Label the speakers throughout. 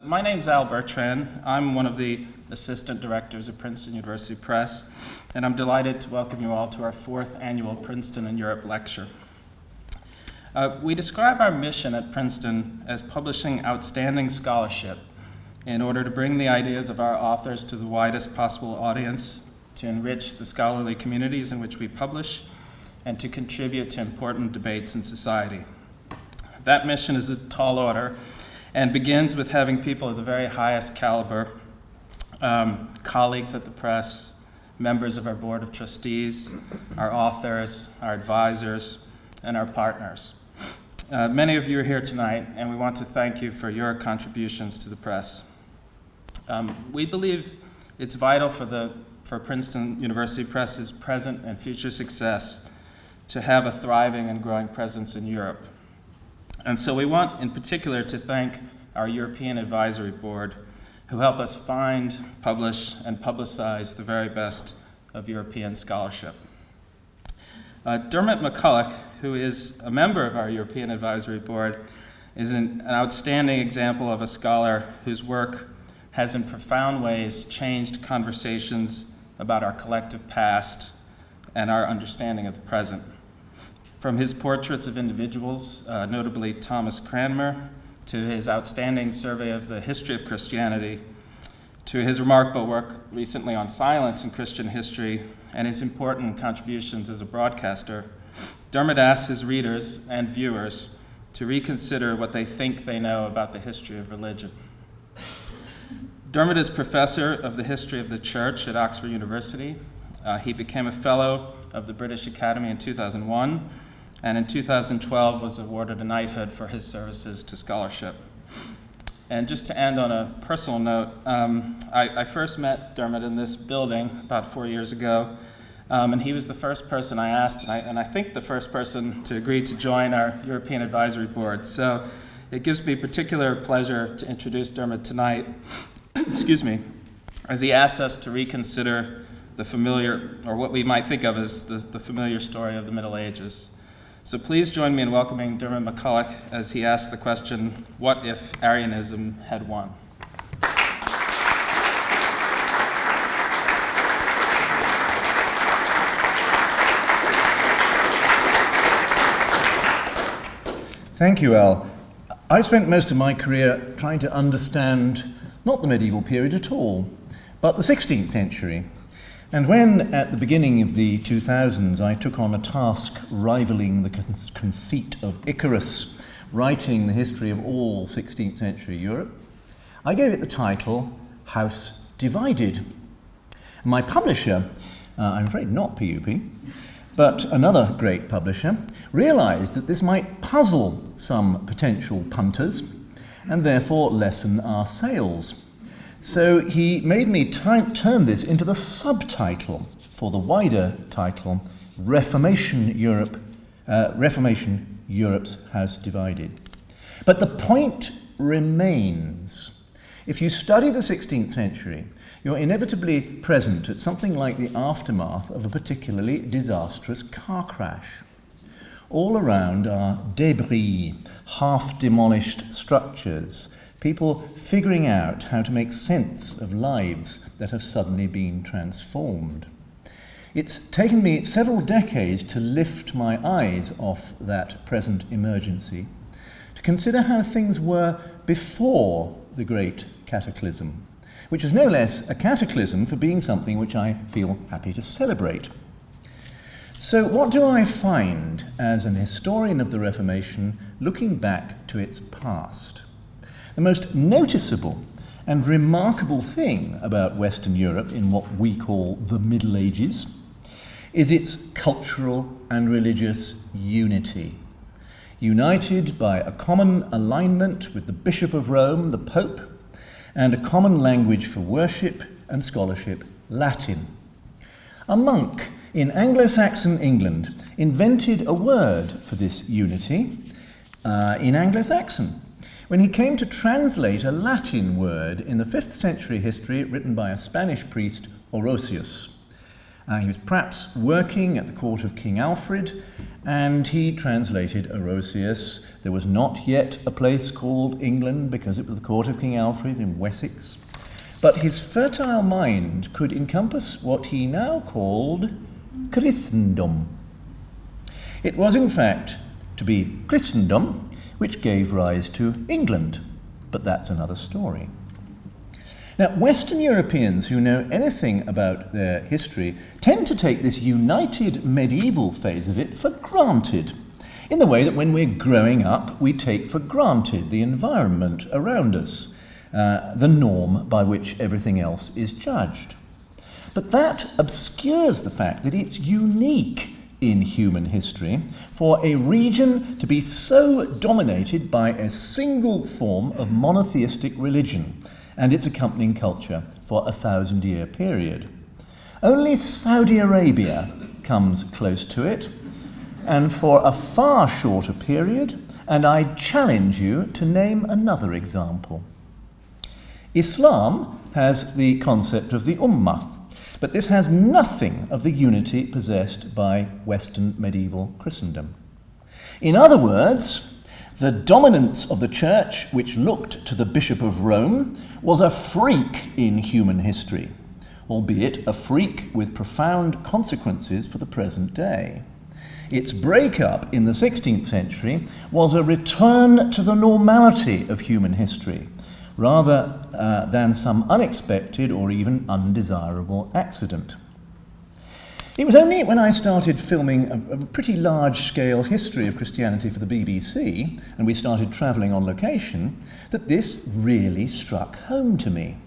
Speaker 1: My name's Al Bertrand. I'm one of the assistant directors of Princeton University Press, and I'm delighted to welcome you all to our fourth annual Princeton in Europe lecture. We describe our mission at Princeton as publishing outstanding scholarship in order to bring the ideas of our authors to the widest possible audience, to enrich the scholarly communities in which we publish, and to contribute to important debates in society. That mission is a tall order and begins with having people of the very highest caliber, colleagues at the press, members of our board of trustees, our authors, our advisors, and our partners. Many of you are here tonight, and we want to thank you for your contributions to the press. We believe it's vital for Princeton University Press's present and future success to have a thriving and growing presence in Europe. And so we want, in particular, to thank our European Advisory Board, who help us find, publish, and publicize the very best of European scholarship. Diarmaid MacCulloch, who is a member of our European Advisory Board, is an outstanding example of a scholar whose work has in profound ways changed conversations about our collective past and our understanding of the present. From his portraits of individuals, notably Thomas Cranmer, to his outstanding survey of the history of Christianity, to his remarkable work recently on silence in Christian history, and his important contributions as a broadcaster, Diarmaid asks his readers and viewers to reconsider what they think they know about the history of religion. Diarmaid is professor of the history of the church at Oxford University. He became a fellow of the British Academy in 2001, and in 2012 was awarded a knighthood for his services to scholarship. And just to end on a personal note, I first met Diarmaid in this building about 4 years ago, and he was the first person I asked, and I think the first person to agree to join our European Advisory Board. So it gives me particular pleasure to introduce Diarmaid tonight, as he asks us to reconsider the familiar, or what we might think of as the familiar story of the Middle Ages. So please join me in welcoming Diarmaid MacCulloch as he asks the question, what if Arianism had won?
Speaker 2: Thank you, Al. I've spent most of my career trying to understand not the medieval period at all, but the 16th century. And when, at the beginning of the 2000s, I took on a task rivaling the conceit of Icarus, writing the history of all 16th century Europe, I gave it the title, House Divided. My publisher, I'm afraid not PUP, but another great publisher, realized that this might puzzle some potential punters and therefore lessen our sales. So he made me turn this into the subtitle for the wider title, Reformation Europe's House Divided. But the point remains. If you study the 16th century, you're inevitably present at something like the aftermath of a particularly disastrous car crash. All around are debris, half-demolished structures, people figuring out how to make sense of lives that have suddenly been transformed. It's taken me several decades to lift my eyes off that present emergency, to consider how things were before the great cataclysm, which was no less a cataclysm for being something which I feel happy to celebrate. So what do I find as an historian of the Reformation looking back to its past? The most noticeable and remarkable thing about Western Europe in what we call the Middle Ages is its cultural and religious unity. United by a common alignment with the Bishop of Rome, the Pope, and a common language for worship and scholarship, Latin. A monk in Anglo-Saxon England invented a word for this unity in Anglo-Saxon when he came to translate a Latin word in the 5th century history written by a Spanish priest, Orosius. He was perhaps working at the court of King Alfred, and he translated Orosius. There was not yet a place called England because it was the court of King Alfred in Wessex. But his fertile mind could encompass what he now called Christendom. It was, in fact, to be Christendom which gave rise to England, but that's another story. Now, Western Europeans who know anything about their history tend to take this united medieval phase of it for granted, in the way that when we're growing up, we take for granted the environment around us, the norm by which everything else is judged. But that obscures the fact that it's unique in human history for a region to be so dominated by a single form of monotheistic religion and its accompanying culture for a 1,000-year period. Only Saudi Arabia comes close to it, and for a far shorter period, and I challenge you to name another example. Islam has the concept of the Ummah, but this has nothing of the unity possessed by Western medieval Christendom. In other words, the dominance of the Church, which looked to the Bishop of Rome, was a freak in human history, albeit a freak with profound consequences for the present day. Its breakup in the 16th century was a return to the normality of human history, rather than some unexpected or even undesirable accident. It was only when I started filming a pretty large-scale history of Christianity for the BBC, and we started travelling on location, that this really struck home to me.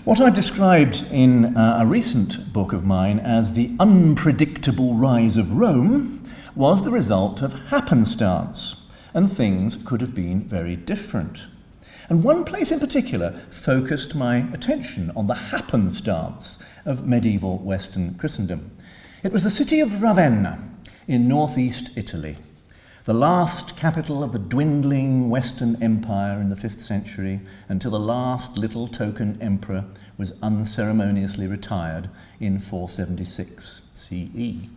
Speaker 2: What I described in a recent book of mine as the unpredictable rise of Rome was the result of happenstance, and things could have been very different. And one place in particular focused my attention on the happenstance of medieval Western Christendom. It was the city of Ravenna in northeast Italy, the last capital of the dwindling Western Empire in the 5th century, until the last little token emperor was unceremoniously retired in 476 CE.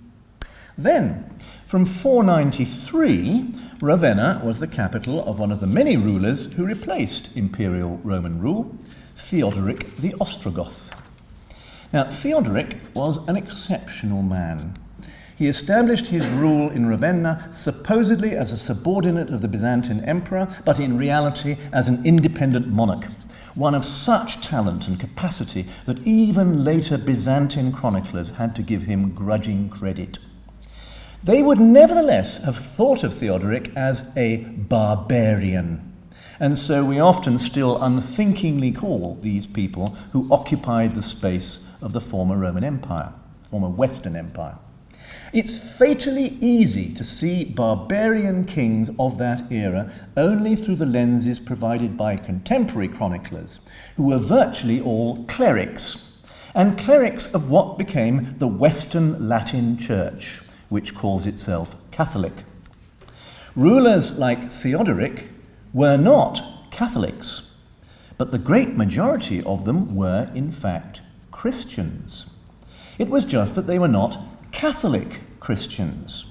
Speaker 2: Then, from 493, Ravenna was the capital of one of the many rulers who replaced imperial Roman rule, Theodoric the Ostrogoth. Now, Theodoric was an exceptional man. He established his rule in Ravenna supposedly as a subordinate of the Byzantine emperor, but in reality as an independent monarch, one of such talent and capacity that even later Byzantine chroniclers had to give him grudging credit. They would nevertheless have thought of Theodoric as a barbarian, and so we often still unthinkingly call these people who occupied the space of the former Roman Empire, former Western Empire. It's fatally easy to see barbarian kings of that era only through the lenses provided by contemporary chroniclers, who were virtually all clerics, and clerics of what became the Western Latin Church, which calls itself Catholic. Rulers like Theodoric were not Catholics, but the great majority of them were, in fact, Christians. It was just that they were not Catholic Christians.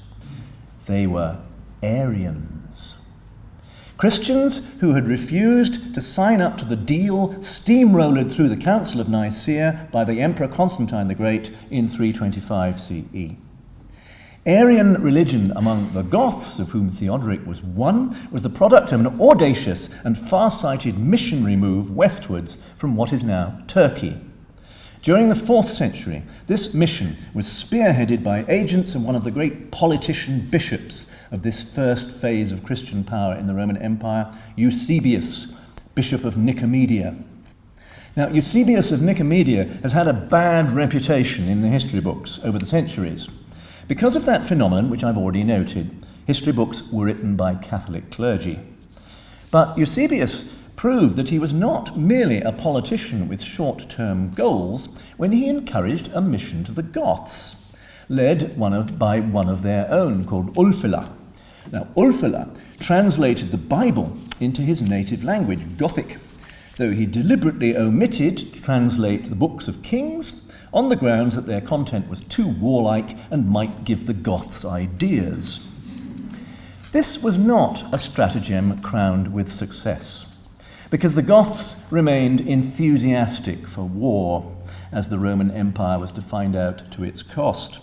Speaker 2: They were Arians. Christians who had refused to sign up to the deal steamrolled through the Council of Nicaea by the Emperor Constantine the Great in 325 CE. Arian religion among the Goths, of whom Theodoric was one, was the product of an audacious and far-sighted missionary move westwards from what is now Turkey. During the 4th century, this mission was spearheaded by agents of one of the great politician bishops of this first phase of Christian power in the Roman Empire, Eusebius, Bishop of Nicomedia. Now, Eusebius of Nicomedia has had a bad reputation in the history books over the centuries. Because of that phenomenon, which I've already noted, history books were written by Catholic clergy. But Eusebius proved that he was not merely a politician with short-term goals when he encouraged a mission to the Goths, led by one of their own called Ulfila. Now, Ulfila translated the Bible into his native language, Gothic, though he deliberately omitted to translate the books of Kings, on the grounds that their content was too warlike and might give the Goths ideas. This was not a stratagem crowned with success, because the Goths remained enthusiastic for war, as the Roman Empire was to find out to its cost.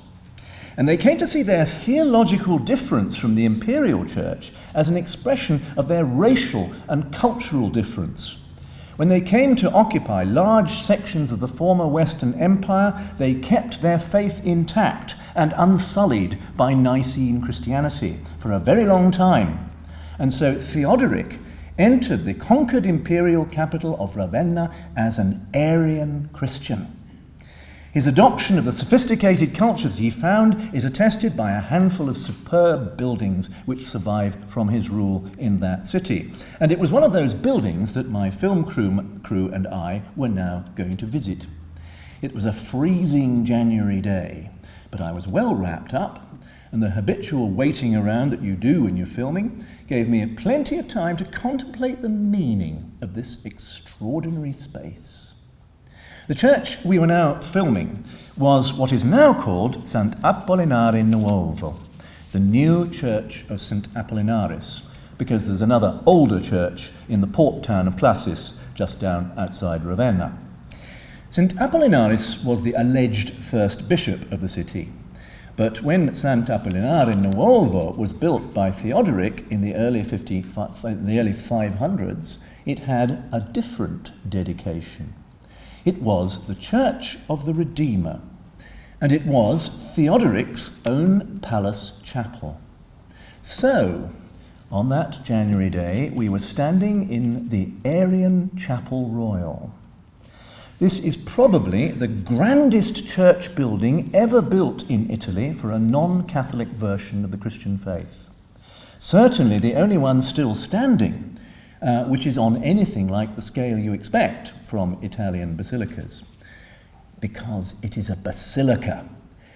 Speaker 2: And they came to see their theological difference from the imperial church as an expression of their racial and cultural difference. When they came to occupy large sections of the former Western Empire, they kept their faith intact and unsullied by Nicene Christianity for a very long time. And so Theodoric entered the conquered imperial capital of Ravenna as an Arian Christian. His adoption of the sophisticated culture that he found is attested by a handful of superb buildings which survive from his rule in that city. And it was one of those buildings that my film crew and I were now going to visit. It was a freezing January day, but I was well wrapped up, and the habitual waiting around that you do when you're filming gave me plenty of time to contemplate the meaning of this extraordinary space. The church we were now filming was what is now called Sant Apollinare Nuovo, the new church of St. Apollinaris, because there's another older church in the port town of Clovis, just down outside Ravenna. St. Apollinaris was the alleged first bishop of the city, but when Sant Apollinare Nuovo was built by Theodoric in the early 500s, it had a different dedication. It was the Church of the Redeemer, and it was Theodoric's own palace chapel. So, on that January day, we were standing in the Arian Chapel Royal. This is probably the grandest church building ever built in Italy for a non-Catholic version of the Christian faith. Certainly the only one still standing, which is on anything like the scale you expect from Italian basilicas, because it is a basilica.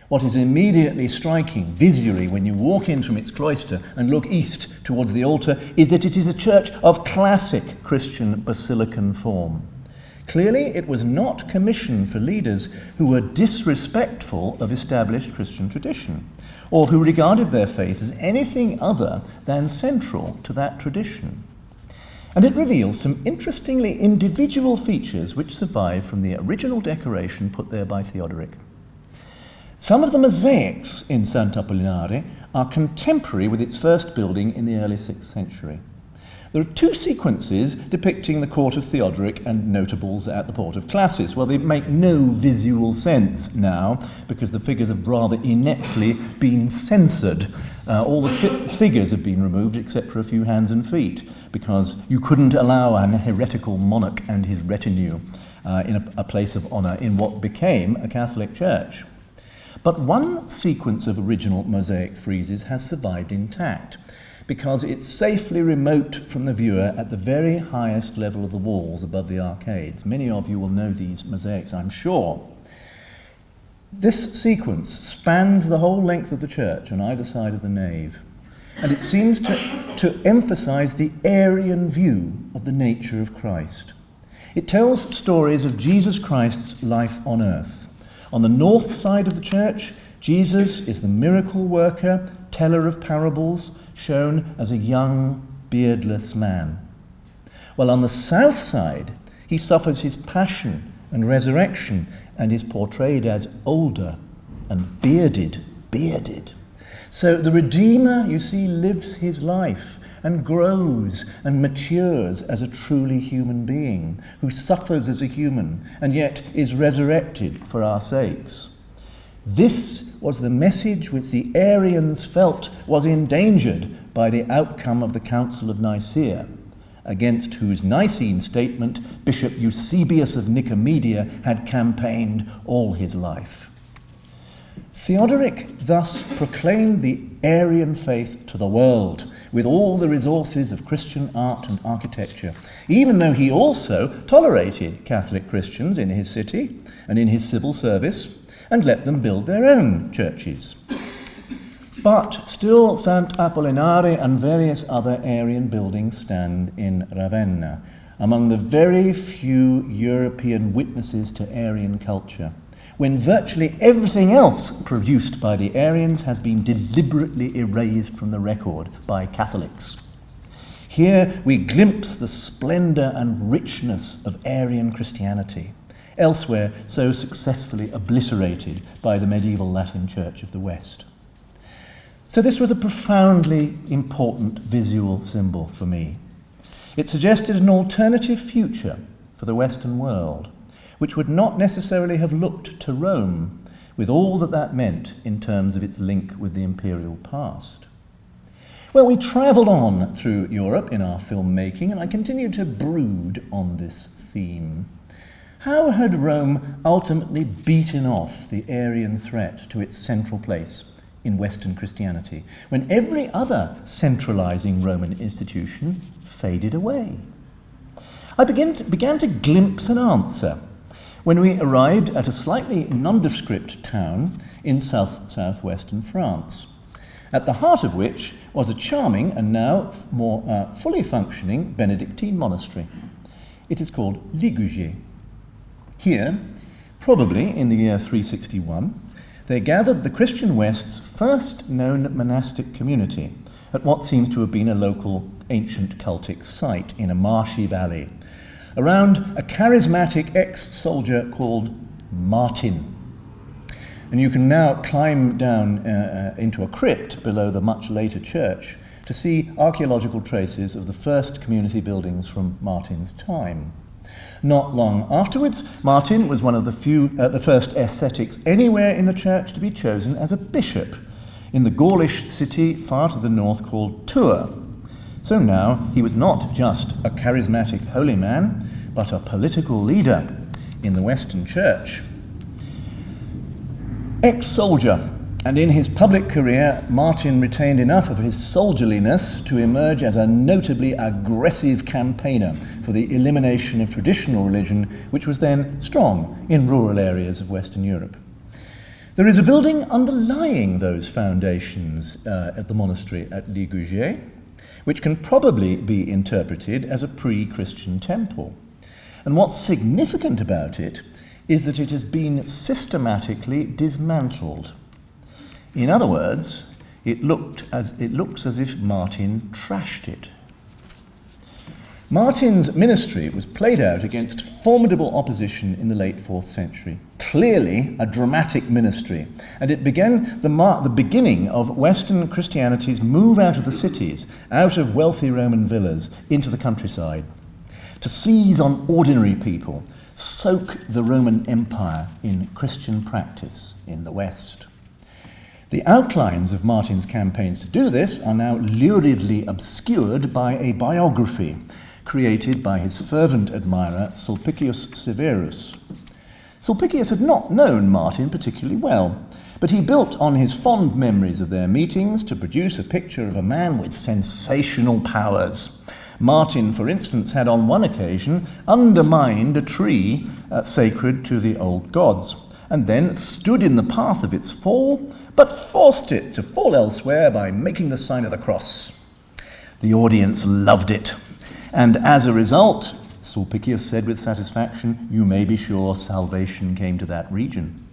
Speaker 2: What is immediately striking visually when you walk in from its cloister and look east towards the altar is that it is a church of classic Christian basilican form. Clearly, it was not commissioned for leaders who were disrespectful of established Christian tradition, or who regarded their faith as anything other than central to that tradition. And it reveals some interestingly individual features which survive from the original decoration put there by Theodoric. Some of the mosaics in Sant Apollinare are contemporary with its first building in the early 6th century. There are two sequences depicting the court of Theodoric and notables at the port of Clovis. Well, they make no visual sense now because the figures have rather ineptly been censored. All the figures have been removed except for a few hands and feet, because you couldn't allow an heretical monarch and his retinue in a place of honour in what became a Catholic church. But one sequence of original mosaic friezes has survived intact, because it's safely remote from the viewer at the very highest level of the walls above the arcades. Many of you will know these mosaics, I'm sure. This sequence spans the whole length of the church on either side of the nave, and it seems to emphasize the Arian view of the nature of Christ. It tells stories of Jesus Christ's life on earth. On the north side of the church, Jesus is the miracle worker, teller of parables, shown as a young, beardless man. While on the south side, he suffers his passion and resurrection and is portrayed as older and bearded. So the Redeemer, you see, lives his life and grows and matures as a truly human being who suffers as a human and yet is resurrected for our sakes. This was the message which the Arians felt was endangered by the outcome of the Council of Nicaea, against whose Nicene statement Bishop Eusebius of Nicomedia had campaigned all his life. Theodoric thus proclaimed the Arian faith to the world with all the resources of Christian art and architecture, even though he also tolerated Catholic Christians in his city and in his civil service, and let them build their own churches. But still Sant Apollinare and various other Arian buildings stand in Ravenna, among the very few European witnesses to Arian culture, when virtually everything else produced by the Arians has been deliberately erased from the record by Catholics. Here we glimpse the splendour and richness of Arian Christianity, elsewhere so successfully obliterated by the medieval Latin Church of the West. So this was a profoundly important visual symbol for me. It suggested an alternative future for the Western world, which would not necessarily have looked to Rome, with all that that meant in terms of its link with the imperial past. Well, we travelled on through Europe in our filmmaking, and I continued to brood on this theme. How had Rome ultimately beaten off the Arian threat to its central place in Western Christianity, when every other centralising Roman institution faded away? I began to glimpse an answer when we arrived at a slightly nondescript town in southwestern France, at the heart of which was a charming and now more fully functioning Benedictine monastery. It is called Ligugé. Here, probably in the year 361, there gathered the Christian West's first known monastic community at what seems to have been a local ancient cultic site in a marshy valley, around a charismatic ex-soldier called Martin. And you can now climb down into a crypt below the much later church to see archaeological traces of the first community buildings from Martin's time. Not long afterwards, Martin was one of the first ascetics anywhere in the church to be chosen as a bishop in the Gaulish city far to the north called Tours. So now he was not just a charismatic holy man, but a political leader in the Western Church. Ex-soldier, and in his public career, Martin retained enough of his soldierliness to emerge as a notably aggressive campaigner for the elimination of traditional religion, which was then strong in rural areas of Western Europe. There is a building underlying those foundations at the monastery at Ligugé, which can probably be interpreted as a pre-Christian temple. And what's significant about it is that it has been systematically dismantled. In other words, it looks as if Martin trashed it. Martin's ministry was played out against formidable opposition in the late 4th century. Clearly a dramatic ministry, and it began the beginning of Western Christianity's move out of the cities, out of wealthy Roman villas, into the countryside, to seize on ordinary people, soak the Roman Empire in Christian practice in the West. The outlines of Martin's campaigns to do this are now luridly obscured by a biography created by his fervent admirer Sulpicius Severus. Sulpicius had not known Martin particularly well, but he built on his fond memories of their meetings to produce a picture of a man with sensational powers. Martin, for instance, had on one occasion undermined a tree sacred to the old gods, and then stood in the path of its fall, but forced it to fall elsewhere by making the sign of the cross. The audience loved it, and as a result, Sulpicius said with satisfaction, you may be sure salvation came to that region.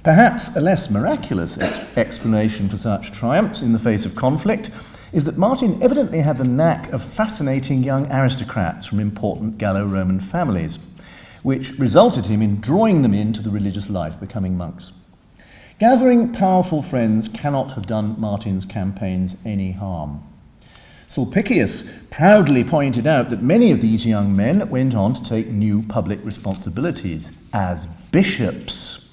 Speaker 2: Perhaps a less miraculous explanation for such triumphs in the face of conflict is that Martin evidently had the knack of fascinating young aristocrats from important Gallo-Roman families, which resulted him in drawing them into the religious life, becoming monks. Gathering powerful friends cannot have done Martin's campaigns any harm. Sulpicius proudly pointed out that many of these young men went on to take new public responsibilities as bishops.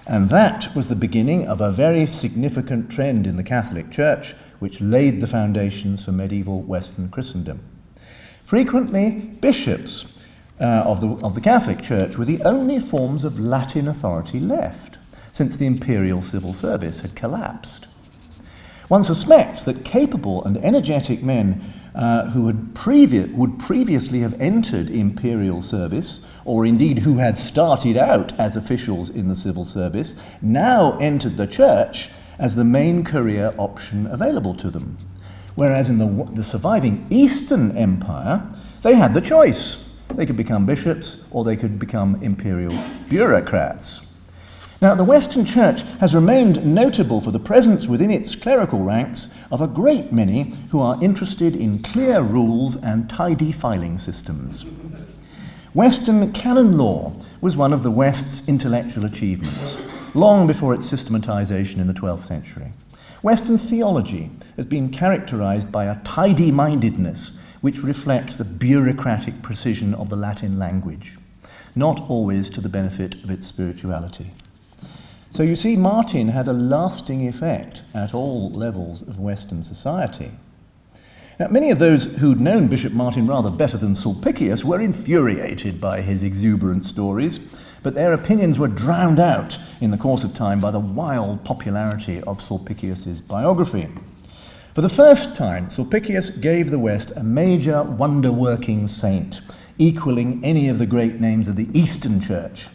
Speaker 2: And that was the beginning of a very significant trend in the Catholic Church, which laid the foundations for medieval Western Christendom. Frequently, bishops of the Catholic Church were the only forms of Latin authority left, since the imperial civil service had collapsed. One suspects that capable and energetic men who would previously have entered imperial service, or indeed who had started out as officials in the civil service, now entered the church as the main career option available to them. Whereas in the surviving Eastern Empire, they had the choice. They could become bishops, or they could become imperial bureaucrats. Now, the Western Church has remained notable for the presence within its clerical ranks of a great many who are interested in clear rules and tidy filing systems. Western canon law was one of the West's intellectual achievements, long before its systematization in the 12th century. Western theology has been characterized by a tidy-mindedness which reflects the bureaucratic precision of the Latin language, not always to the benefit of its spirituality. So you see, Martin had a lasting effect at all levels of Western society. Now, many of those who'd known Bishop Martin rather better than Sulpicius were infuriated by his exuberant stories, but their opinions were drowned out in the course of time by the wild popularity of Sulpicius's biography. For the first time, Sulpicius gave the West a major wonder-working saint, equaling any of the great names of the Eastern Church.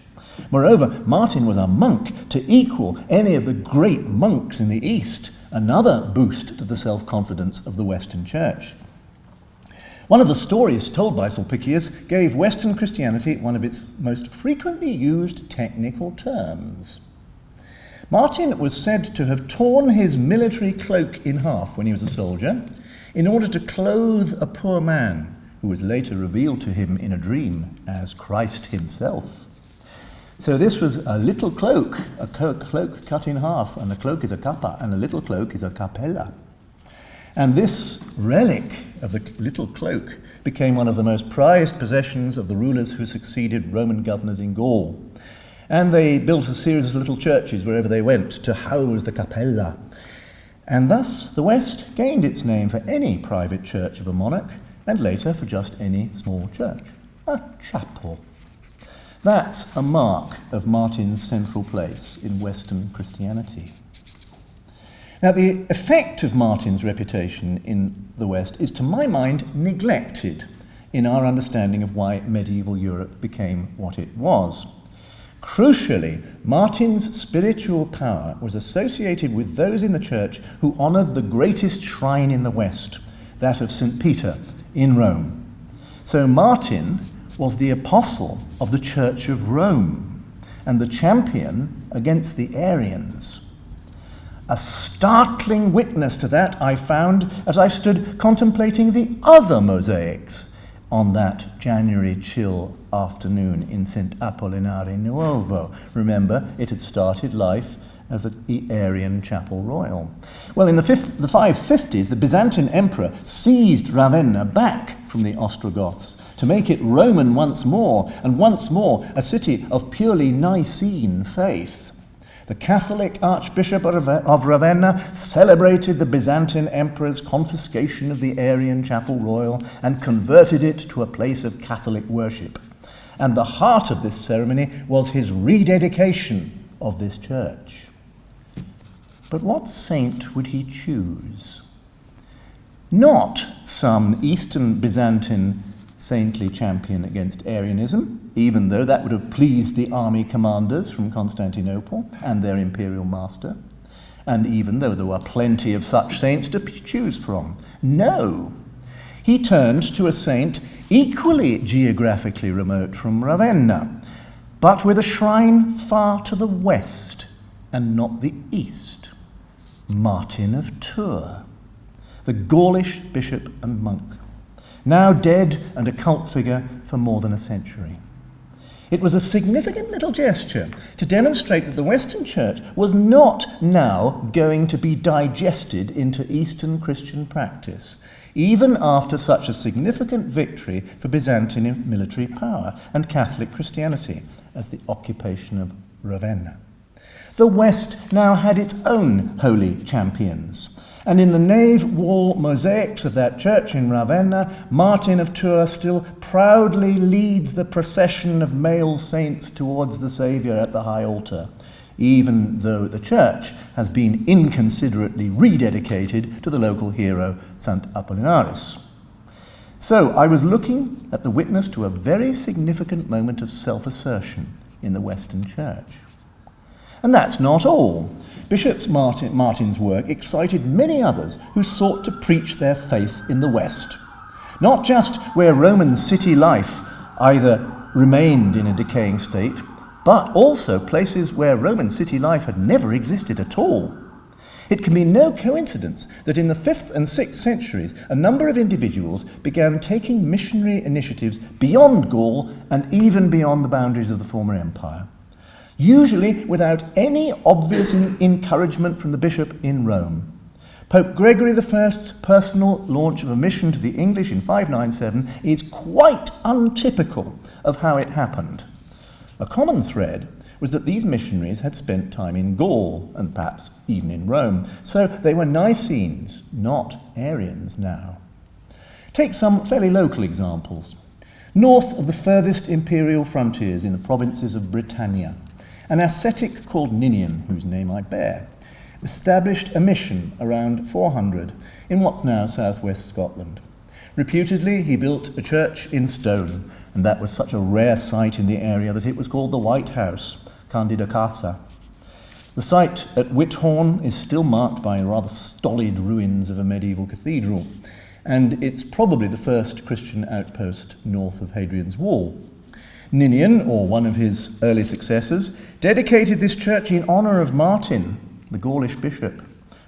Speaker 2: Moreover, Martin was a monk to equal any of the great monks in the East, another boost to the self-confidence of the Western Church. One of the stories told by Sulpicius gave Western Christianity one of its most frequently used technical terms. Martin was said to have torn his military cloak in half when he was a soldier in order to clothe a poor man who was later revealed to him in a dream as Christ himself. So this was a little cloak, a cloak cut in half, and a cloak is a capa, and a little cloak is a capella. And this relic of the little cloak became one of the most prized possessions of the rulers who succeeded Roman governors in Gaul. And they built a series of little churches wherever they went to house the capella. And thus the West gained its name for any private church of a monarch, and later for just any small church, a chapel. That's a mark of Martin's central place in Western Christianity. Now, the effect of Martin's reputation in the West is, to my mind, neglected in our understanding of why medieval Europe became what it was. Crucially, Martin's spiritual power was associated with those in the church who honoured the greatest shrine in the West, that of St. Peter in Rome. So Martin was the apostle of the Church of Rome and the champion against the Arians. A startling witness to that I found as I stood contemplating the other mosaics on that January chill afternoon in St. Apollinare Nuovo. Remember, it had started life as the Arian Chapel Royal. Well, in the 550s, the Byzantine emperor seized Ravenna back from the Ostrogoths to make it Roman once more, and once more a city of purely Nicene faith. The Catholic Archbishop of Ravenna celebrated the Byzantine emperor's confiscation of the Arian Chapel Royal and converted it to a place of Catholic worship. And the heart of this ceremony was his rededication of this church. But what saint would he choose? Not some Eastern Byzantine saintly champion against Arianism, even though that would have pleased the army commanders from Constantinople and their imperial master, and even though there were plenty of such saints to choose from. No, he turned to a saint equally geographically remote from Ravenna, but with a shrine far to the west and not the east. Martin of Tours, the Gaulish bishop and monk, now dead and a cult figure for more than a century. It was a significant little gesture to demonstrate that the Western Church was not now going to be digested into Eastern Christian practice, even after such a significant victory for Byzantine military power and Catholic Christianity as the occupation of Ravenna. The West now had its own holy champions, and in the nave wall mosaics of that church in Ravenna, Martin of Tours still proudly leads the procession of male saints towards the Saviour at the high altar, even though the church has been inconsiderately rededicated to the local hero, St. Apollinaris. So I was looking at the witness to a very significant moment of self-assertion in the Western Church. And that's not all. Bishop Martin's work excited many others who sought to preach their faith in the West, not just where Roman city life either remained in a decaying state, but also places where Roman city life had never existed at all. It can be no coincidence that in the 5th and 6th centuries, a number of individuals began taking missionary initiatives beyond Gaul and even beyond the boundaries of the former empire, usually without any obvious encouragement from the bishop in Rome. Pope Gregory I's personal launch of a mission to the English in 597 is quite untypical of how it happened. A common thread was that these missionaries had spent time in Gaul, and perhaps even in Rome, so they were Nicenes, not Arians now. Take some fairly local examples. North of the furthest imperial frontiers in the provinces of Britannia, an ascetic called Ninian, whose name I bear, established a mission around 400 in what's now southwest Scotland. Reputedly, he built a church in stone, and that was such a rare sight in the area that it was called the White House, Candida Casa. The site at Whithorn is still marked by rather stolid ruins of a medieval cathedral, and it's probably the first Christian outpost north of Hadrian's Wall. Ninian, or one of his early successors, dedicated this church in honour of Martin, the Gaulish bishop,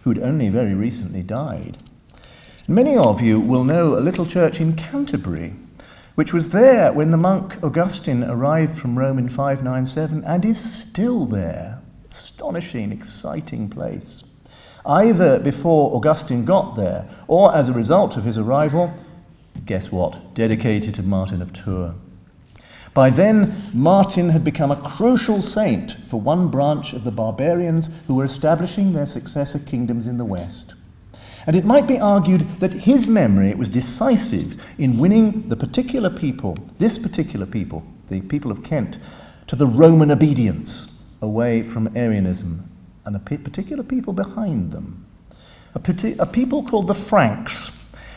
Speaker 2: who'd only very recently died. Many of you will know a little church in Canterbury, which was there when the monk Augustine arrived from Rome in 597 and is still there. Astonishing, exciting place. Either before Augustine got there or as a result of his arrival, guess what? Dedicated to Martin of Tours. By then, Martin had become a crucial saint for one branch of the barbarians who were establishing their successor kingdoms in the west. And it might be argued that his memory was decisive in winning this particular people, the people of Kent, to the Roman obedience away from Arianism and a particular people behind them. A people called the Franks,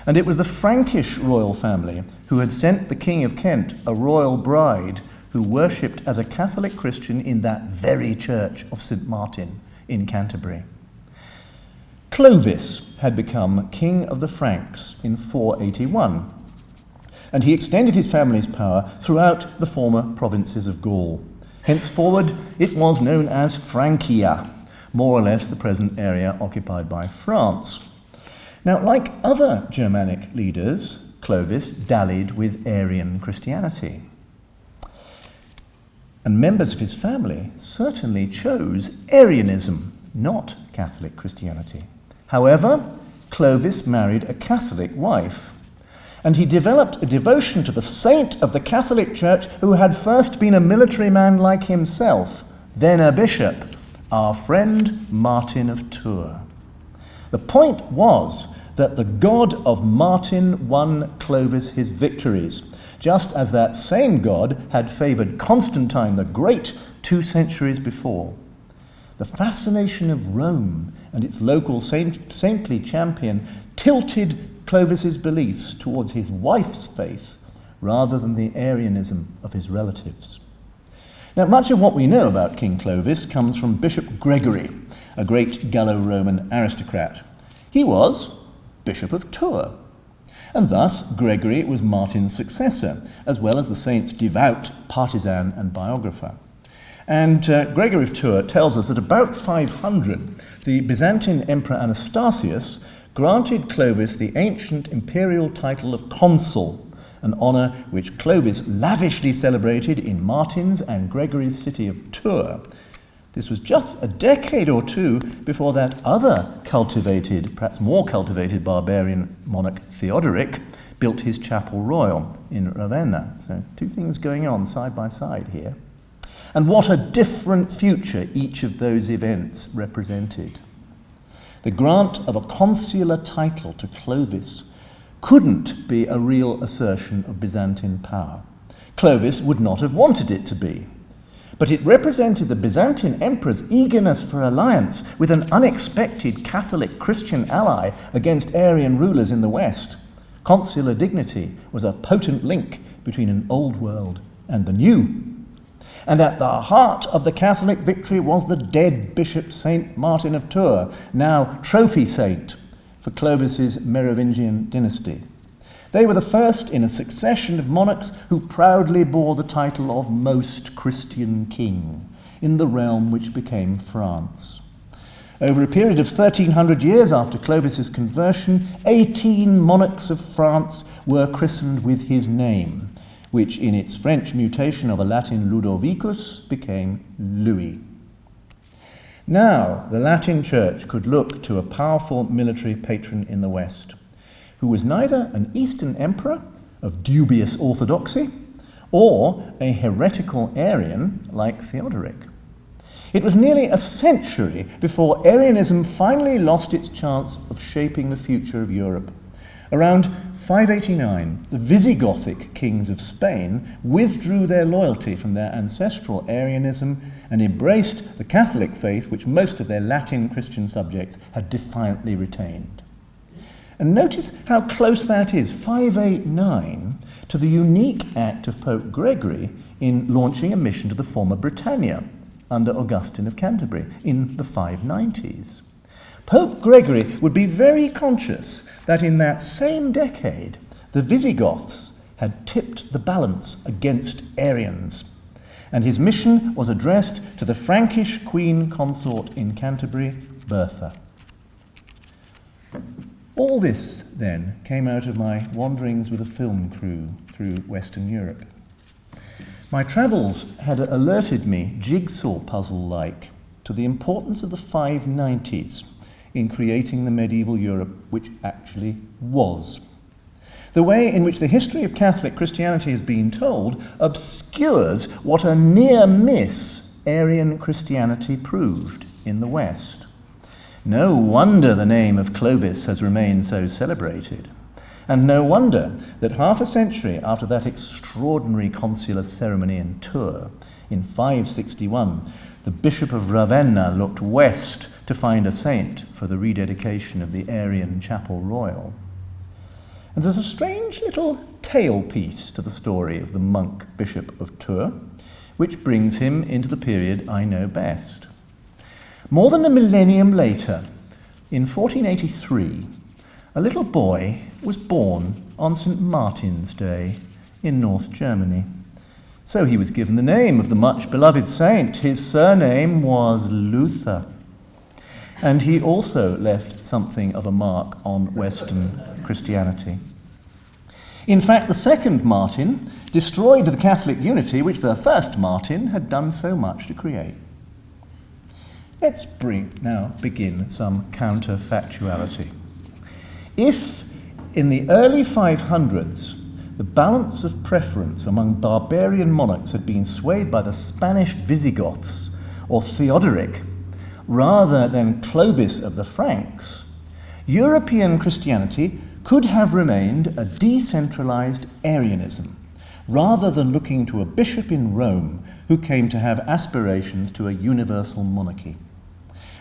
Speaker 2: and it was the Frankish royal family who had sent the King of Kent a royal bride who worshipped as a Catholic Christian in that very church of St. Martin in Canterbury. Clovis had become king of the Franks in 481, and he extended his family's power throughout the former provinces of Gaul. Henceforward, it was known as Francia, more or less the present area occupied by France. Now, like other Germanic leaders, Clovis dallied with Arian Christianity. And members of his family certainly chose Arianism, not Catholic Christianity. However, Clovis married a Catholic wife, and he developed a devotion to the saint of the Catholic Church who had first been a military man like himself, then a bishop, our friend Martin of Tours. The point was that the God of Martin won Clovis his victories, just as that same God had favoured Constantine the Great 2 centuries before. The fascination of Rome and its local saintly champion tilted Clovis's beliefs towards his wife's faith rather than the Arianism of his relatives. Now, much of what we know about King Clovis comes from Bishop Gregory, a great Gallo-Roman aristocrat. He was Bishop of Tours, and thus Gregory was Martin's successor, as well as the saint's devout partisan and biographer. And Gregory of Tours tells us that about 500, the Byzantine Emperor Anastasius granted Clovis the ancient imperial title of consul, an honour which Clovis lavishly celebrated in Martin's and Gregory's city of Tours. This was just a decade or two before that other cultivated, perhaps more cultivated barbarian monarch Theodoric built his chapel royal in Ravenna. So 2 things going on side by side here. And what a different future each of those events represented. The grant of a consular title to Clovis couldn't be a real assertion of Byzantine power. Clovis would not have wanted it to be. But it represented the Byzantine emperor's eagerness for alliance with an unexpected Catholic Christian ally against Arian rulers in the West. Consular dignity was a potent link between an old world and the new. And at the heart of the Catholic victory was the dead Bishop St. Martin of Tours, now trophy saint for Clovis's Merovingian dynasty. They were the first in a succession of monarchs who proudly bore the title of Most Christian King in the realm which became France. Over a period of 1300 years after Clovis's conversion, 18 monarchs of France were christened with his name, which in its French mutation of a Latin Ludovicus became Louis. Now, the Latin Church could look to a powerful military patron in the West, who was neither an Eastern emperor of dubious orthodoxy or a heretical Arian like Theodoric. It was nearly a century before Arianism finally lost its chance of shaping the future of Europe. Around 589, the Visigothic kings of Spain withdrew their loyalty from their ancestral Arianism and embraced the Catholic faith which most of their Latin Christian subjects had defiantly retained. And notice how close that is, 589, to the unique act of Pope Gregory in launching a mission to the former Britannia under Augustine of Canterbury in the 590s. Pope Gregory would be very conscious that in that same decade, the Visigoths had tipped the balance against Arians, and his mission was addressed to the Frankish queen consort in Canterbury, Bertha. All this, then, came out of my wanderings with a film crew through Western Europe. My travels had alerted me, jigsaw puzzle-like, to the importance of the 590s in creating the medieval Europe which actually was. The way in which the history of Catholic Christianity has been told obscures what a near miss Arian Christianity proved in the West. No wonder the name of Clovis has remained so celebrated, and no wonder that half a century after that extraordinary consular ceremony in Tours in 561, the Bishop of Ravenna looked west to find a saint for the rededication of the Arian Chapel Royal. And there's a strange little tailpiece to the story of the monk Bishop of Tours, which brings him into the period I know best. More than a millennium later, in 1483, a little boy was born on St. Martin's Day in North Germany. So he was given the name of the much beloved saint. His surname was Luther. And he also left something of a mark on Western Christianity. In fact, the second Martin destroyed the Catholic unity which the first Martin had done so much to create. Let's now begin some counterfactuality. If in the early 500s the balance of preference among barbarian monarchs had been swayed by the Spanish Visigoths or Theodoric rather than Clovis of the Franks, European Christianity could have remained a decentralized Arianism, rather than looking to a bishop in Rome who came to have aspirations to a universal monarchy.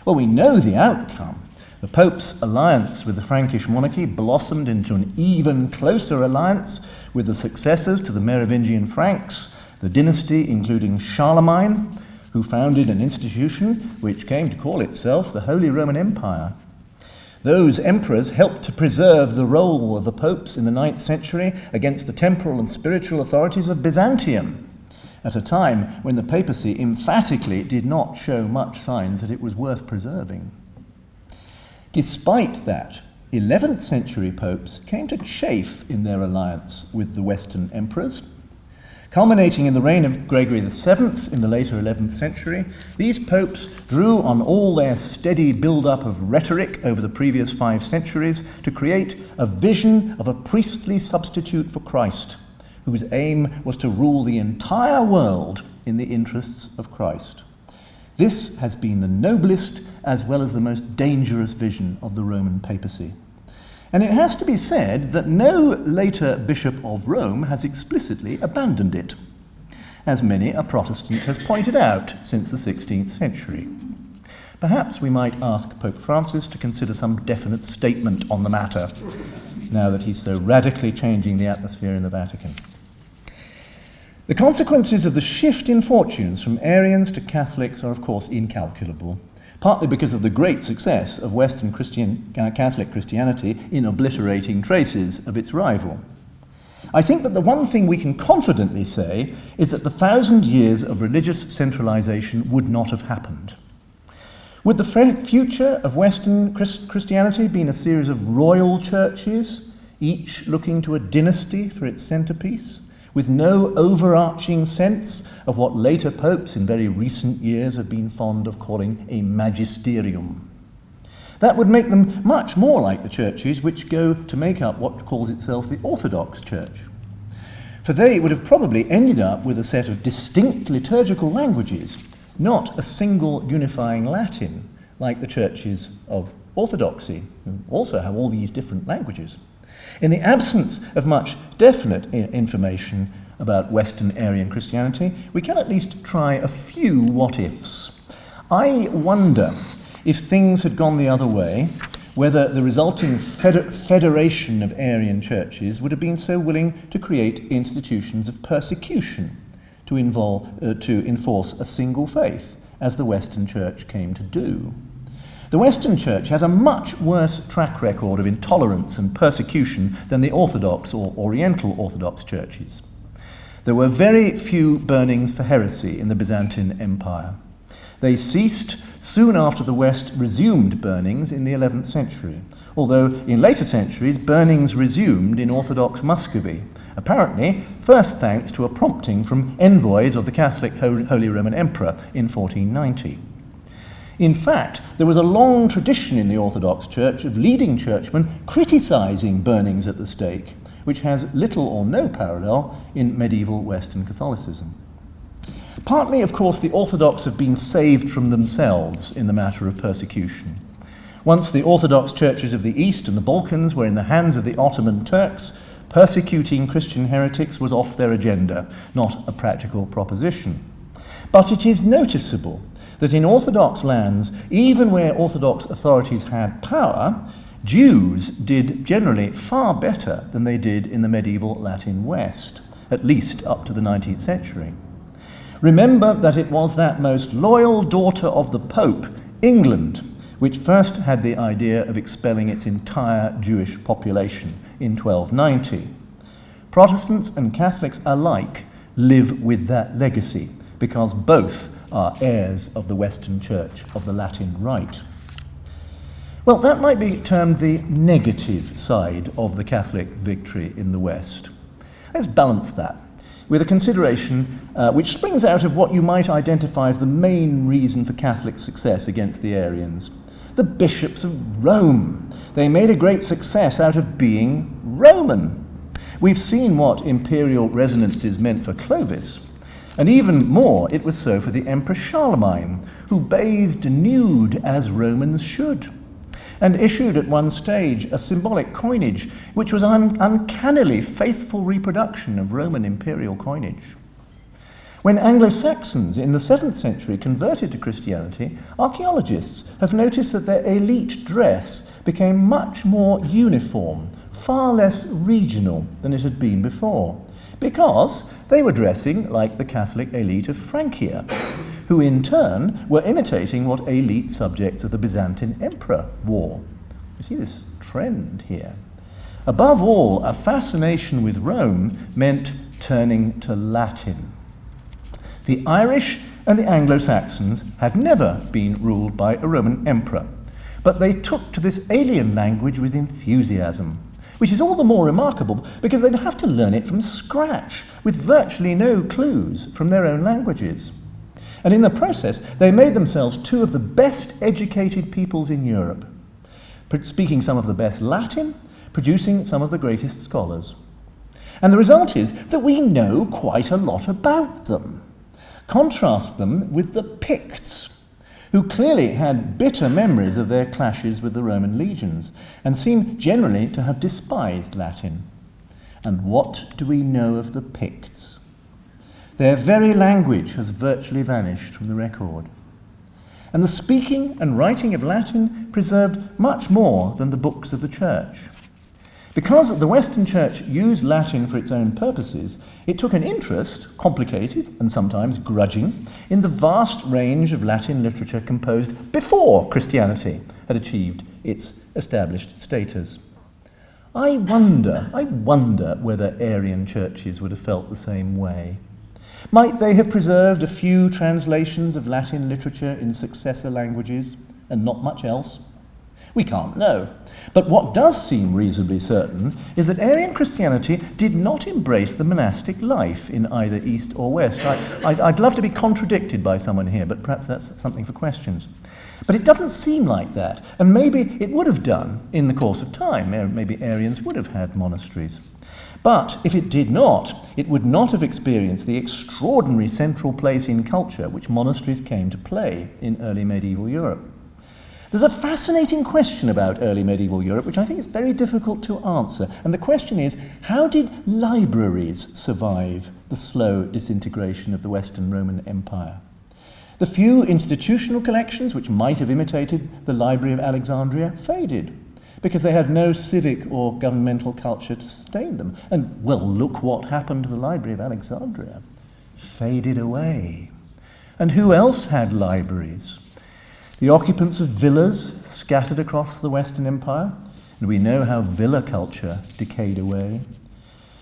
Speaker 2: Well, we know the outcome. The Pope's alliance with the Frankish monarchy blossomed into an even closer alliance with the successors to the Merovingian Franks, the dynasty including Charlemagne, who founded an institution which came to call itself the Holy Roman Empire. Those emperors helped to preserve the role of the popes in the 9th century against the temporal and spiritual authorities of Byzantium, at a time when the papacy emphatically did not show much signs that it was worth preserving. Despite that, 11th century popes came to chafe in their alliance with the Western emperors. Culminating in the reign of Gregory VII in the later 11th century, these popes drew on all their steady build-up of rhetoric over the previous 5 centuries to create a vision of a priestly substitute for Christ, whose aim was to rule the entire world in the interests of Christ. This has been the noblest as well as the most dangerous vision of the Roman papacy. And it has to be said that no later bishop of Rome has explicitly abandoned it, as many a Protestant has pointed out since the 16th century. Perhaps we might ask Pope Francis to consider some definite statement on the matter, now that he's so radically changing the atmosphere in the Vatican. The consequences of the shift in fortunes from Arians to Catholics are, of course, incalculable, partly because of the great success of Western Catholic Christianity in obliterating traces of its rival. I think that the one thing we can confidently say is that the 1,000 years of religious centralization would not have happened. Would the future of Western Christianity been a series of royal churches, each looking to a dynasty for its centerpiece, with no overarching sense of what later popes in very recent years have been fond of calling a magisterium? That would make them much more like the churches which go to make up what calls itself the Orthodox Church. For they would have probably ended up with a set of distinct liturgical languages, not a single unifying Latin, like the churches of Orthodoxy, who also have all these different languages. In the absence of much definite information about Western Arian Christianity, we can at least try a few what-ifs. I wonder if things had gone the other way, whether the resulting federation of Arian churches would have been so willing to create institutions of persecution to enforce a single faith, as the Western Church came to do. The Western Church has a much worse track record of intolerance and persecution than the Orthodox or Oriental Orthodox churches. There were very few burnings for heresy in the Byzantine Empire. They ceased soon after the West resumed burnings in the 11th century, although in later centuries burnings resumed in Orthodox Muscovy, apparently first thanks to a prompting from envoys of the Catholic Holy Roman Emperor in 1490. In fact, there was a long tradition in the Orthodox Church of leading churchmen criticising burnings at the stake, which has little or no parallel in medieval Western Catholicism. Partly, of course, the Orthodox have been saved from themselves in the matter of persecution. Once the Orthodox churches of the East and the Balkans were in the hands of the Ottoman Turks, persecuting Christian heretics was off their agenda, not a practical proposition. But it is noticeable that in Orthodox lands, even where Orthodox authorities had power, Jews did generally far better than they did in the medieval Latin West, at least up to the 19th century. Remember that it was that most loyal daughter of the Pope, England, which first had the idea of expelling its entire Jewish population in 1290. Protestants and Catholics alike live with that legacy, because both are heirs of the Western Church of the Latin Rite. Well, that might be termed the negative side of the Catholic victory in the West. Let's balance that with a consideration which springs out of what you might identify as the main reason for Catholic success against the Arians: the bishops of Rome. They made a great success out of being Roman. We've seen what imperial resonances meant for Clovis, and even more, it was so for the Emperor Charlemagne, who bathed nude as Romans should, and issued at one stage a symbolic coinage which was an uncannily faithful reproduction of Roman imperial coinage. When Anglo-Saxons in the 7th century converted to Christianity, archaeologists have noticed that their elite dress became much more uniform, far less regional than it had been before, because they were dressing like the Catholic elite of Francia, who in turn were imitating what elite subjects of the Byzantine emperor wore. You see this trend here. Above all, a fascination with Rome meant turning to Latin. The Irish and the Anglo-Saxons had never been ruled by a Roman emperor, but they took to this alien language with enthusiasm, which is all the more remarkable because they'd have to learn it from scratch, with virtually no clues from their own languages. And in the process, they made themselves two of the best educated peoples in Europe, speaking some of the best Latin, producing some of the greatest scholars. And the result is that we know quite a lot about them. Contrast them with the Picts, who clearly had bitter memories of their clashes with the Roman legions and seem generally to have despised Latin. And what do we know of the Picts? Their very language has virtually vanished from the record. And the speaking and writing of Latin preserved much more than the books of the Church. Because the Western Church used Latin for its own purposes, it took an interest, complicated and sometimes grudging, in the vast range of Latin literature composed before Christianity had achieved its established status. I wonder whether Arian churches would have felt the same way. Might they have preserved a few translations of Latin literature in successor languages and not much else? We can't know. But what does seem reasonably certain is that Arian Christianity did not embrace the monastic life in either East or West. I'd love to be contradicted by someone here, but perhaps that's something for questions. But it doesn't seem like that, and maybe it would have done in the course of time. Maybe Arians would have had monasteries. But if it did not, it would not have experienced the extraordinary central place in culture which monasteries came to play in early medieval Europe. There's a fascinating question about early medieval Europe which I think is very difficult to answer, and the question is, how did libraries survive the slow disintegration of the Western Roman Empire? The few institutional collections which might have imitated the Library of Alexandria faded, because they had no civic or governmental culture to sustain them. And, well, look what happened to the Library of Alexandria. Faded away. And who else had libraries? The occupants of villas scattered across the Western Empire, and we know how villa culture decayed away.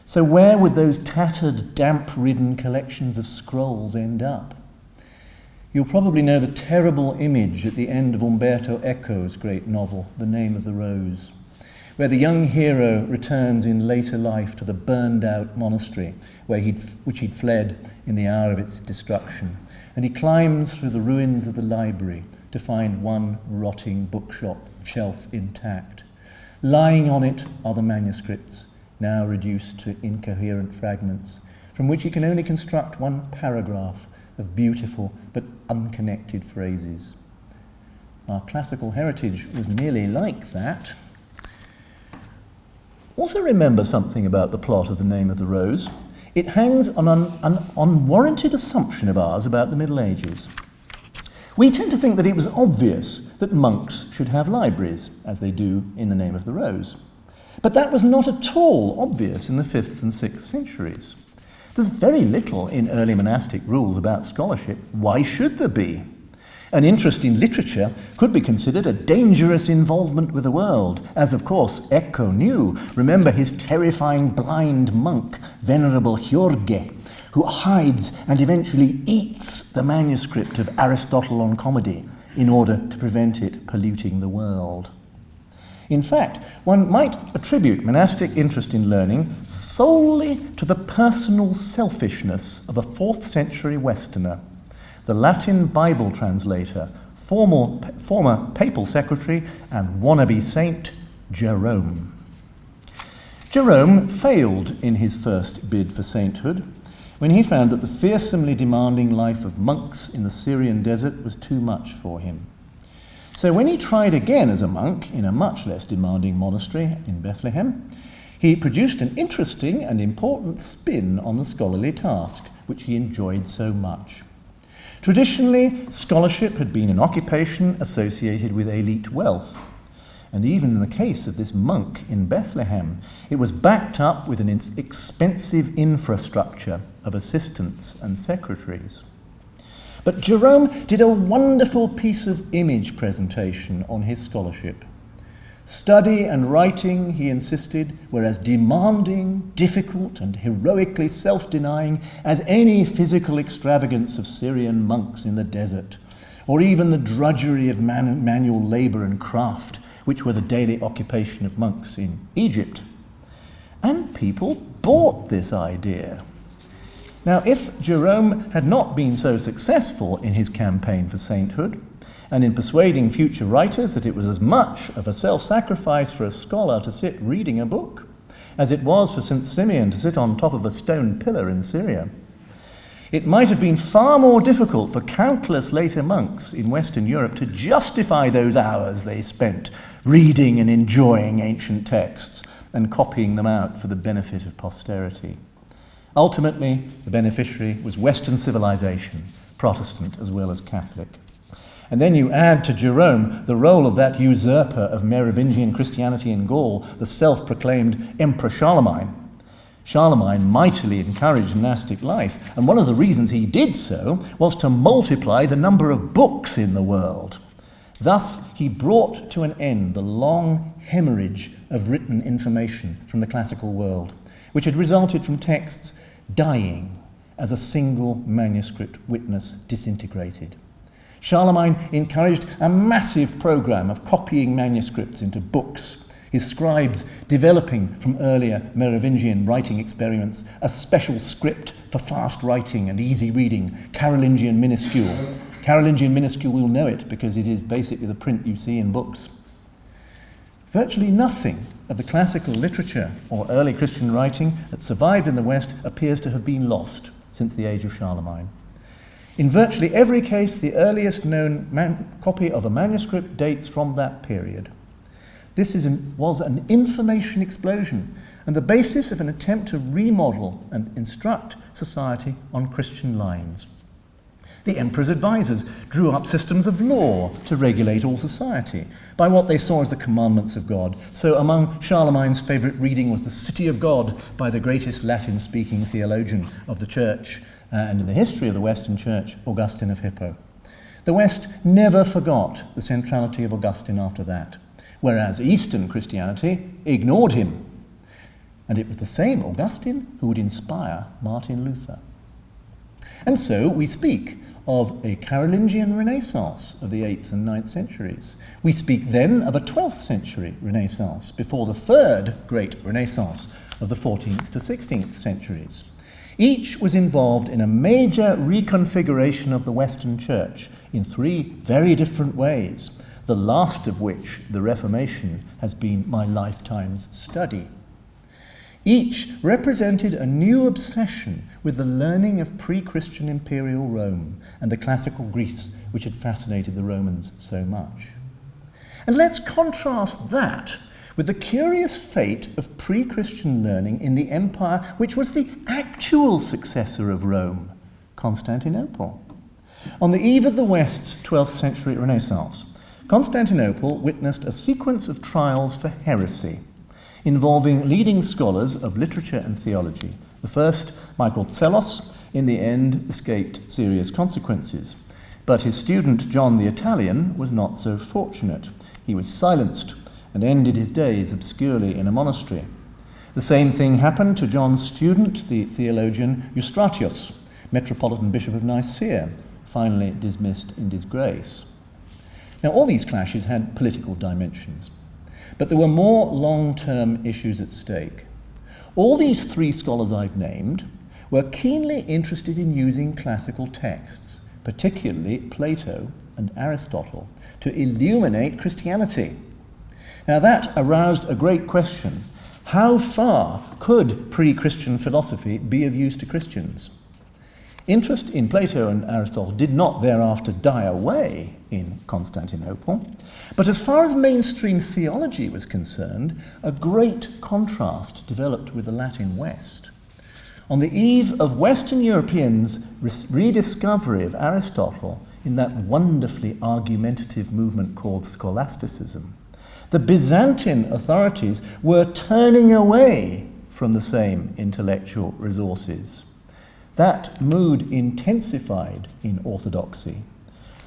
Speaker 2: So where would those tattered, damp-ridden collections of scrolls end up? You'll probably know the terrible image at the end of Umberto Eco's great novel, The Name of the Rose, where the young hero returns in later life to the burned-out monastery which he'd fled in the hour of its destruction, and he climbs through the ruins of the library to find one rotting bookshop shelf intact. Lying on it are the manuscripts, now reduced to incoherent fragments, from which he can only construct one paragraph of beautiful but unconnected phrases. Our classical heritage was nearly like that. Also remember something about the plot of The Name of the Rose. It hangs on an unwarranted assumption of ours about the Middle Ages. We tend to think that it was obvious that monks should have libraries, as they do in The Name of the Rose. But that was not at all obvious in the 5th and 6th centuries. There's very little in early monastic rules about scholarship. Why should there be? An interest in literature could be considered a dangerous involvement with the world, as of course Eco knew. Remember his terrifying blind monk, Venerable Hjorge, who hides and eventually eats the manuscript of Aristotle on Comedy in order to prevent it polluting the world. In fact, one might attribute monastic interest in learning solely to the personal selfishness of a 4th century Westerner, the Latin Bible translator, former papal secretary and wannabe saint, Jerome. Jerome failed in his first bid for sainthood when he found that the fearsomely demanding life of monks in the Syrian desert was too much for him. So when he tried again as a monk in a much less demanding monastery in Bethlehem, he produced an interesting and important spin on the scholarly task, which he enjoyed so much. Traditionally, scholarship had been an occupation associated with elite wealth, and even in the case of this monk in Bethlehem, it was backed up with an expensive infrastructure of assistants and secretaries. But Jerome did a wonderful piece of image presentation on his scholarship. Study and writing, he insisted, were as demanding, difficult, and heroically self-denying as any physical extravagance of Syrian monks in the desert, or even the drudgery of manual labour and craft, which were the daily occupation of monks in Egypt. And people bought this idea. Now, if Jerome had not been so successful in his campaign for sainthood, and in persuading future writers that it was as much of a self-sacrifice for a scholar to sit reading a book as it was for St. Simeon to sit on top of a stone pillar in Syria, it might have been far more difficult for countless later monks in Western Europe to justify those hours they spent reading and enjoying ancient texts and copying them out for the benefit of posterity. Ultimately, the beneficiary was Western civilization, Protestant as well as Catholic. And then you add to Jerome the role of that usurper of Merovingian Christianity in Gaul, the self-proclaimed Emperor Charlemagne. Charlemagne mightily encouraged monastic life, and one of the reasons he did so was to multiply the number of books in the world. Thus, he brought to an end the long hemorrhage of written information from the classical world, which had resulted from texts dying as a single manuscript witness disintegrated. Charlemagne encouraged a massive program of copying manuscripts into books, his scribes developing from earlier Merovingian writing experiments a special script for fast writing and easy reading, Carolingian minuscule. Carolingian minuscule, we'll know it because it is basically the print you see in books. Virtually nothing of the classical literature or early Christian writing that survived in the West appears to have been lost since the age of Charlemagne. In virtually every case, the earliest known copy of a manuscript dates from that period. This was an information explosion and the basis of an attempt to remodel and instruct society on Christian lines. The emperor's advisors drew up systems of law to regulate all society by what they saw as the commandments of God. So among Charlemagne's favourite reading was The City of God by the greatest Latin-speaking theologian of the Church and in the history of the Western Church, Augustine of Hippo. The West never forgot the centrality of Augustine after that, whereas Eastern Christianity ignored him. And it was the same Augustine who would inspire Martin Luther. And so we speak of a Carolingian Renaissance of the 8th and 9th centuries. We speak then of a 12th century Renaissance before the third great Renaissance of the 14th to 16th centuries. Each was involved in a major reconfiguration of the Western Church in three very different ways, the last of which, the Reformation, has been my lifetime's study. Each represented a new obsession with the learning of pre-Christian imperial Rome and the classical Greece, which had fascinated the Romans so much. And let's contrast that with the curious fate of pre-Christian learning in the empire which was the actual successor of Rome, Constantinople. On the eve of the West's 12th century Renaissance, Constantinople witnessed a sequence of trials for heresy, involving leading scholars of literature and theology. The first, Michael Tselos, in the end escaped serious consequences. But his student, John the Italian, was not so fortunate. He was silenced and ended his days obscurely in a monastery. The same thing happened to John's student, the theologian Eustratius, Metropolitan Bishop of Nicaea, finally dismissed in disgrace. Now, all these clashes had political dimensions, but there were more long-term issues at stake. All these three scholars I've named were keenly interested in using classical texts, particularly Plato and Aristotle, to illuminate Christianity. Now that aroused a great question. How far could pre-Christian philosophy be of use to Christians? Interest in Plato and Aristotle did not thereafter die away in Constantinople, but as far as mainstream theology was concerned, a great contrast developed with the Latin West. On the eve of Western Europeans' rediscovery of Aristotle in that wonderfully argumentative movement called scholasticism, the Byzantine authorities were turning away from the same intellectual resources. That mood intensified in orthodoxy.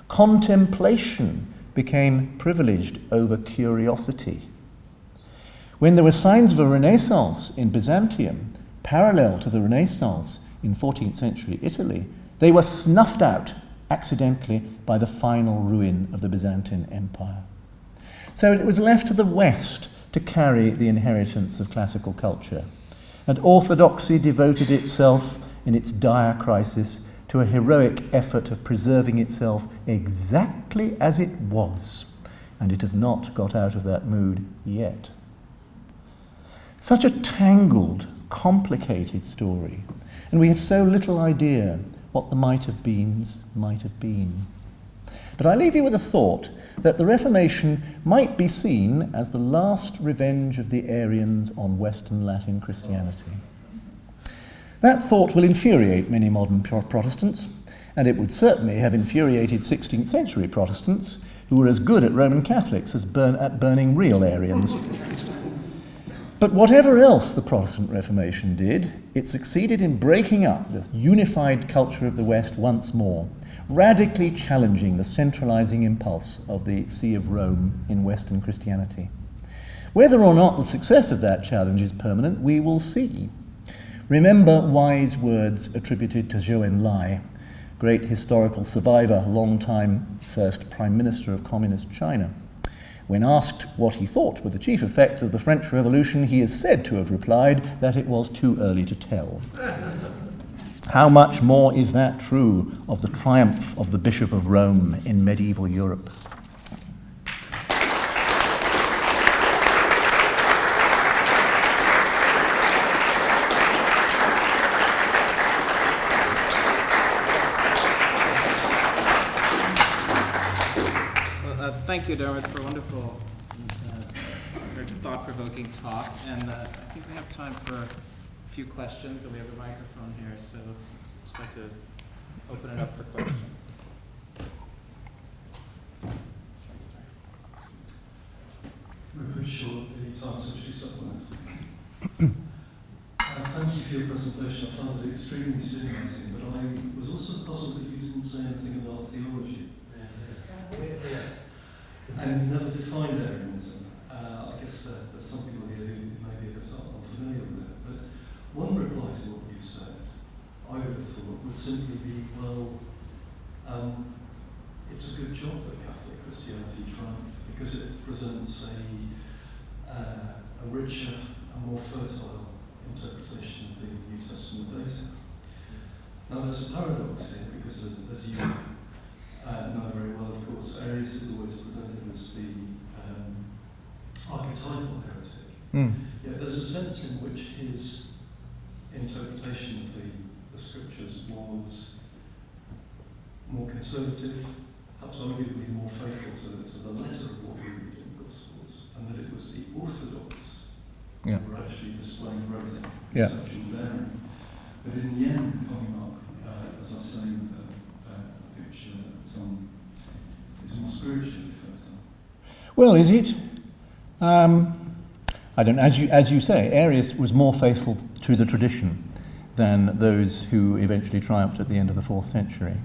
Speaker 2: Contemplation became privileged over curiosity. When there were signs of a Renaissance in Byzantium, parallel to the Renaissance in 14th century Italy, they were snuffed out accidentally by the final ruin of the Byzantine Empire. So it was left to the West to carry the inheritance of classical culture, and orthodoxy devoted itself in its dire crisis to a heroic effort of preserving itself exactly as it was, and it has not got out of that mood yet. Such a tangled, complicated story, and we have so little idea what the might-have-beens might have been. But I leave you with a thought that the Reformation might be seen as the last revenge of the Arians on Western Latin Christianity. That thought will infuriate many modern Protestants, and it would certainly have infuriated 16th century Protestants who were as good at Roman Catholics as at burning real Arians. But whatever else the Protestant Reformation did, it succeeded in breaking up the unified culture of the West once more, radically challenging the centralizing impulse of the See of Rome in Western Christianity. Whether or not the success of that challenge is permanent, we will see. Remember wise words attributed to Zhou Enlai, great historical survivor, long-time first Prime Minister of Communist China. When asked what he thought were the chief effects of the French Revolution, he is said to have replied that it was too early to tell. How much more is that true of the triumph of the Bishop of Rome in medieval Europe?
Speaker 1: Thank you, Diarmaid, for a wonderful, very thought-provoking talk. And I think we have time for a few questions, and we have a microphone here, so I'd just like to open it up for questions.
Speaker 3: Very short, the time century supplement. Thank you for your presentation. I found it extremely stimulating, but I was also puzzled that you didn't say anything about theology. And you never defined Arianism. I guess there's some people here who maybe are unfamiliar with it. But one reply to what you've said, I would have thought, would simply be, well, it's a good job that Catholic Christianity triumphed because it presents a richer and more fertile interpretation of the New Testament data. Now there's a paradox here because as you know very well, of course, Arius is always presented as the archetypal heretic. Yet there's a sense in which his interpretation of the scriptures was more conservative, perhaps arguably more faithful to the letter of what we read in the Gospels, and that it was the Orthodox who were actually displaying greater conceptual daring. But in the end, coming up, as I was saying, a picture that is more spiritually fertile.
Speaker 2: Well, is it? I don't. As you say, Arius was more faithful to the tradition than those who eventually triumphed at the end of the 4th century.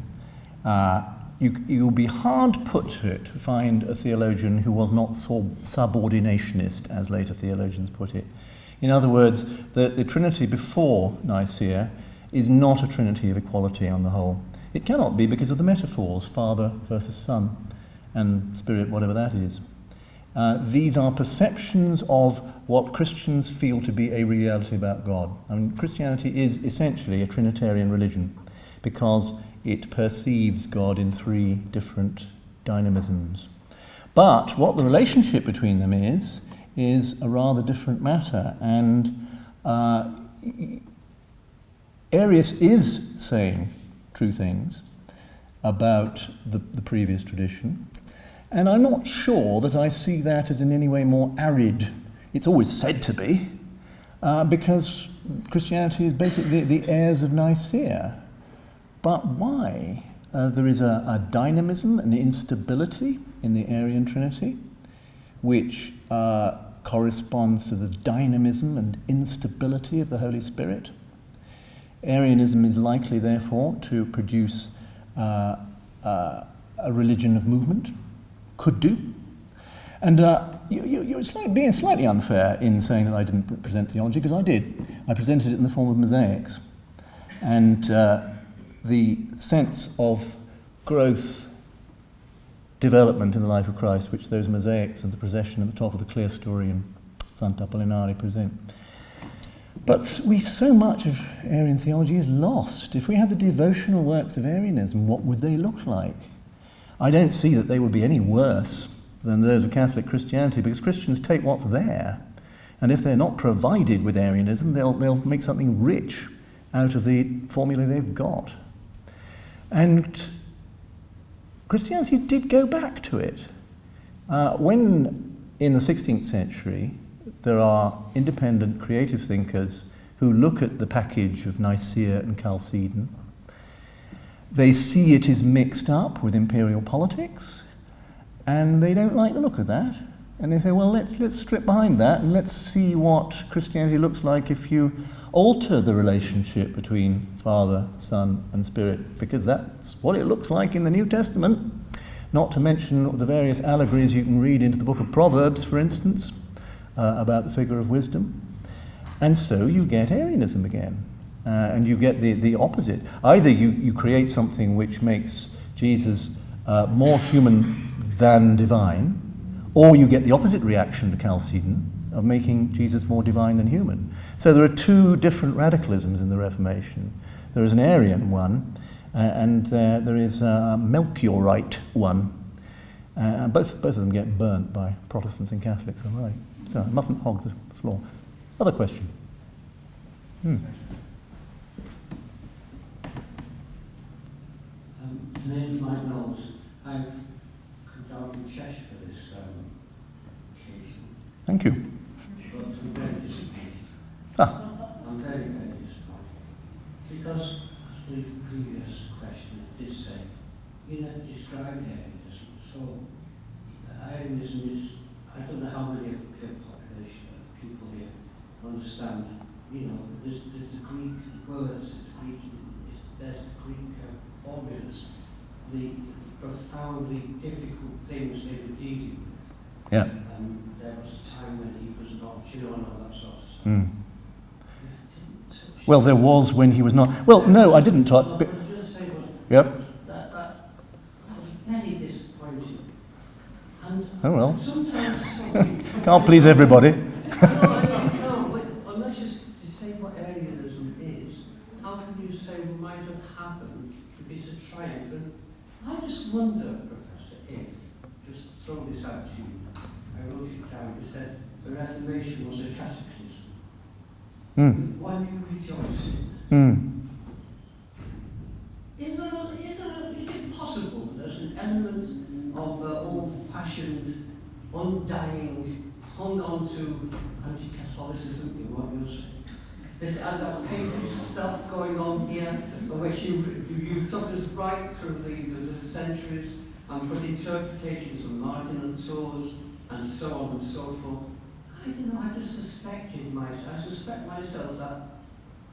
Speaker 2: You'll be hard put to it to find a theologian who was not subordinationist, as later theologians put it. In other words, the Trinity before Nicaea is not a Trinity of equality on the whole. It cannot be because of the metaphors, Father versus Son, and Spirit, whatever that is. These are perceptions of what Christians feel to be a reality about God. I mean, Christianity is essentially a Trinitarian religion because it perceives God in 3 different dynamisms. But what the relationship between them is a rather different matter. And Arius is saying true things about the previous tradition. And I'm not sure that I see that as in any way more arid. It's always said to be, because Christianity is basically the heirs of Nicaea. But why? There is a dynamism, an instability in the Arian Trinity, which corresponds to the dynamism and instability of the Holy Spirit. Arianism is likely, therefore, to produce a religion of movement. Could do. And you're being slightly unfair in saying that I didn't present theology, because I did. I presented it in the form of mosaics. And the sense of growth, development in the life of Christ, which those mosaics and the procession at the top of the clear story in Santa Apollinare present. But so much of Arian theology is lost. If we had the devotional works of Arianism, what would they look like? I don't see that they would be any worse than those of Catholic Christianity, because Christians take what's there, and if they're not provided with Arianism, they'll make something rich out of the formula they've got. And Christianity did go back to it. When, in the 16th century, there are independent creative thinkers who look at the package of Nicaea and Chalcedon, they see it is mixed up with imperial politics, and they don't like the look of that. And they say, well, let's strip behind that, and let's see what Christianity looks like if you alter the relationship between Father, Son, and Spirit, because that's what it looks like in the New Testament. Not to mention the various allegories you can read into the book of Proverbs, for instance, about the figure of wisdom. And so you get Arianism again, and you get the opposite. Either you create something which makes Jesus more human than divine, or you get the opposite reaction to Chalcedon of making Jesus more divine than human. So there are two different radicalisms in the Reformation. There is an Arian one, and there is a Melchiorite one. Both of them get burnt by Protestants and Catholics alike. So I mustn't hog the floor. Other question?
Speaker 4: The name's Mike Knowles. I've come down from Cheshire for this occasion.
Speaker 2: Thank you.
Speaker 4: But I'm very disappointed. I'm very, very disappointed. Because, as the previous questioner did say, you never described Arianism. So, Arianism is, I don't know how many of the population of people here understand, there's the Greek words, there's the Greek formulas, the profoundly difficult things they were dealing with.
Speaker 2: Yeah.
Speaker 4: There was a time when he was not, and all that sort of stuff.
Speaker 2: Mm. Well, there was when he was not. Well, no, I didn't talk.
Speaker 4: What I was going to say was
Speaker 2: Yep.
Speaker 4: that was very disappointing. And
Speaker 2: Oh well.
Speaker 4: sometimes
Speaker 2: Can't please everybody.
Speaker 4: I can't, but unless you say what Arianism is, how can you say what might have happened if it's a triumph? And I just wonder, Professor, if, just throw this out to you, I wrote it down, you said the Reformation was a cataclysm.
Speaker 2: Mm.
Speaker 4: Why do you rejoice in?
Speaker 2: Mm.
Speaker 4: Is it possible that there's an element of old-fashioned, undying, hung on to anti-Catholicism in what you're saying? This papist stuff going on here, which you took us right through the centuries and put interpretations of Martin and Tours and so on and so forth. I just suspect myself that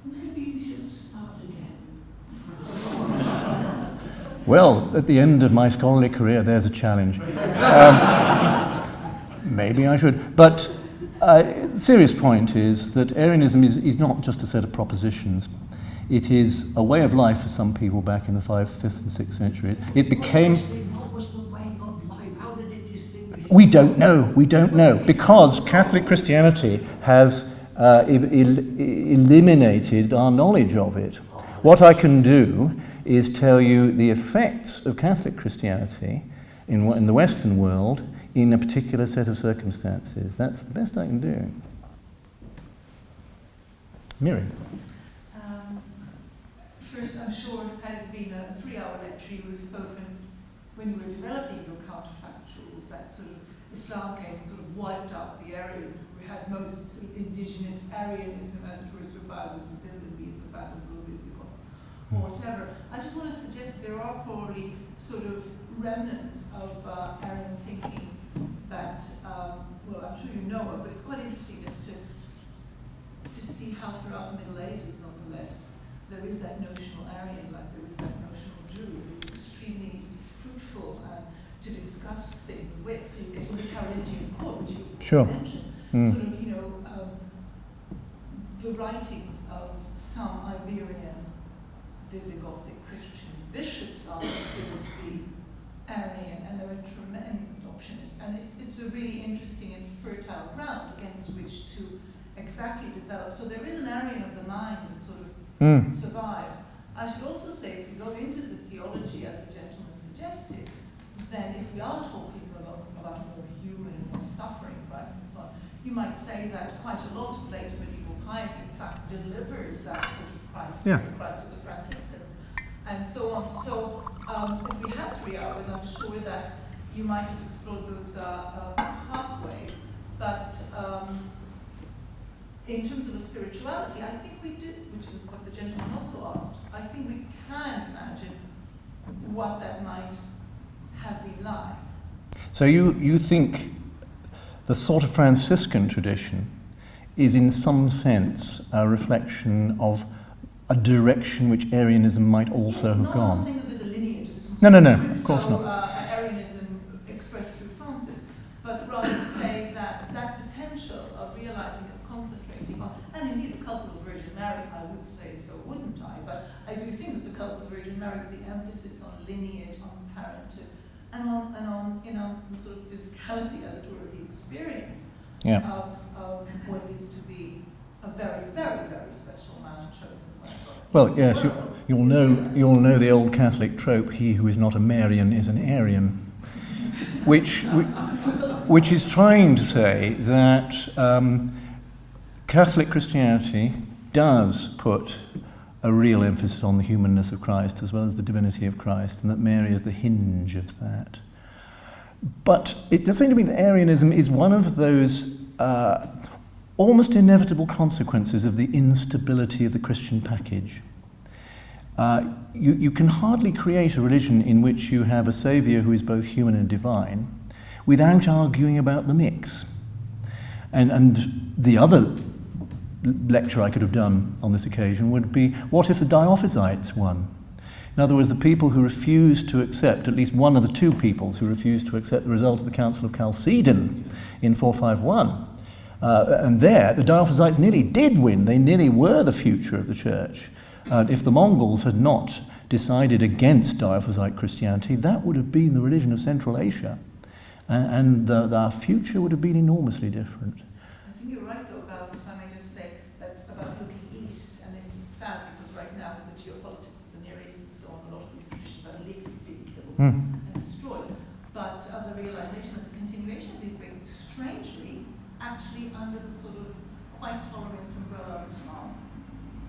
Speaker 4: maybe you should start again.
Speaker 2: Well, at the end of my scholarly career, there's a challenge. Maybe I should. But the serious point is that Arianism is not just a set of propositions. It is a way of life for some people back in the 5th, 5th and 6th centuries. It became...
Speaker 4: What was the way of life? How did it distinguish?
Speaker 2: We don't know, because Catholic Christianity has eliminated our knowledge of it. What I can do is tell you the effects of Catholic Christianity in the Western world in a particular set of circumstances. That's the best I can do. Miriam.
Speaker 5: First, I'm sure, had it been a 3-hour lecture, you would have spoken, when you were developing your counterfactuals, that sort of Islam came and sort of wiped out the areas that had most sort of indigenous Arianism, as it were, survivors within them, be it the Vandals or the Visigoths, or whatever. I just want to suggest that there are probably sort of remnants of Arian thinking that, well, I'm sure you know of, but it's quite interesting as to see how throughout the Middle Ages, nonetheless, there is that notional Arian, like there is that notional Jew. It's extremely fruitful to discuss things with. So you get into the Carolingian court, which you
Speaker 2: Sure.
Speaker 5: mentioned, sort of, the writings of some Iberian Visigothic Christian bishops are considered to be Arian, and they're a tremendous optionist. And it's a really interesting and fertile ground against which to exactly develop. So there is an Arian of the mind that sort of survives. I should also say, if we go into the theology, as the gentleman suggested, then if we are talking about a more human and more suffering Christ and so on, you might say that quite a lot of late medieval piety, in fact, delivers that sort of Christ, the Christ of the Franciscans, and so on. So if we had 3 hours, I'm sure that you might have explored those pathways. But in terms of the spirituality, I think we did, which is what the gentleman also asked, I think we can imagine what that might have been like.
Speaker 2: So you think the sort of Franciscan tradition is in some sense a reflection of a direction which Arianism might also have
Speaker 5: I'm
Speaker 2: gone.
Speaker 5: saying that there's a lineage.
Speaker 2: No, of course not.
Speaker 5: Arianism expressed through Francis, but rather to say that that potential of realizing and concentrating on, and indeed the cult of the Virgin Mary, I would say so, wouldn't I? But I do think that the cult of the Virgin Mary, the emphasis on lineage, on parentage, and on the sort of physicality, as it were, of the experience of what it is to be a very, very, very special man chosen by God.
Speaker 2: Well, yes, you'll know the old Catholic trope: he who is not a Marian is an Arian, which is trying to say that Catholic Christianity does put a real emphasis on the humanness of Christ as well as the divinity of Christ, and that Mary is the hinge of that. But it does seem to me that Arianism is one of those almost inevitable consequences of the instability of the Christian package. You can hardly create a religion in which you have a saviour who is both human and divine without arguing about the mix. And the other lecture I could have done on this occasion would be, what if the Diophysites won? In other words, the people who refused to accept, at least one of the two peoples who refused to accept the result of the Council of Chalcedon in 451. And there, the Diophysites nearly did win. They nearly were the future of the church. If the Mongols had not decided against Diophysite Christianity, that would have been the religion of Central Asia. And our future would have been enormously different.
Speaker 5: I think you're right, though, about, if I may just say, that about looking east, and it's sad because right now, with the geopolitics of the Near East and so on, a lot of these traditions are literally being killed and destroyed. But the realization of the continuation of these faiths, strangely, actually under the sort of quite tolerant umbrella of Islam.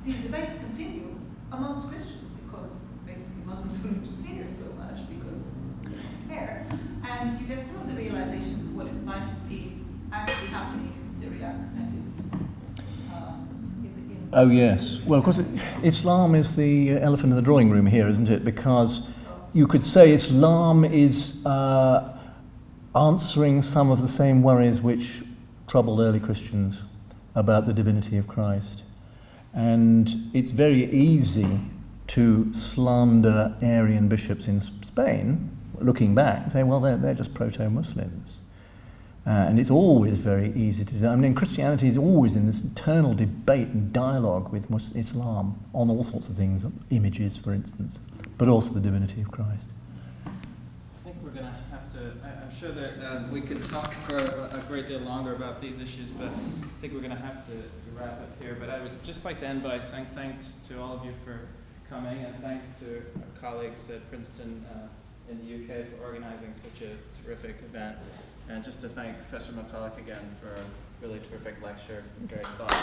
Speaker 5: These debates continue amongst Christians because basically Muslims don't interfere so much because they don't care. And you get some of the realizations of what it might be actually happening in Syria and in
Speaker 2: Oh yes. Well, of course, Islam is the elephant in the drawing room here, isn't it? Because you could say Islam is answering some of the same worries which troubled early Christians about the divinity of Christ. And it's very easy to slander Arian bishops in Spain, looking back, and say, well, they're just proto-Muslims. And it's always very easy to do. I mean, Christianity is always in this eternal debate and dialogue with Islam on all sorts of things, images, for instance, but also the divinity of Christ.
Speaker 1: I think we're going to have to, I'm sure that we could talk for a great deal longer about these issues, but I think we're going to have to wrap up here. But I would just like to end by saying thanks to all of you for coming, and thanks to our colleagues at Princeton in the UK for organizing such a terrific event. And just to thank Professor MacCulloch again for a really terrific lecture, very thoughtful.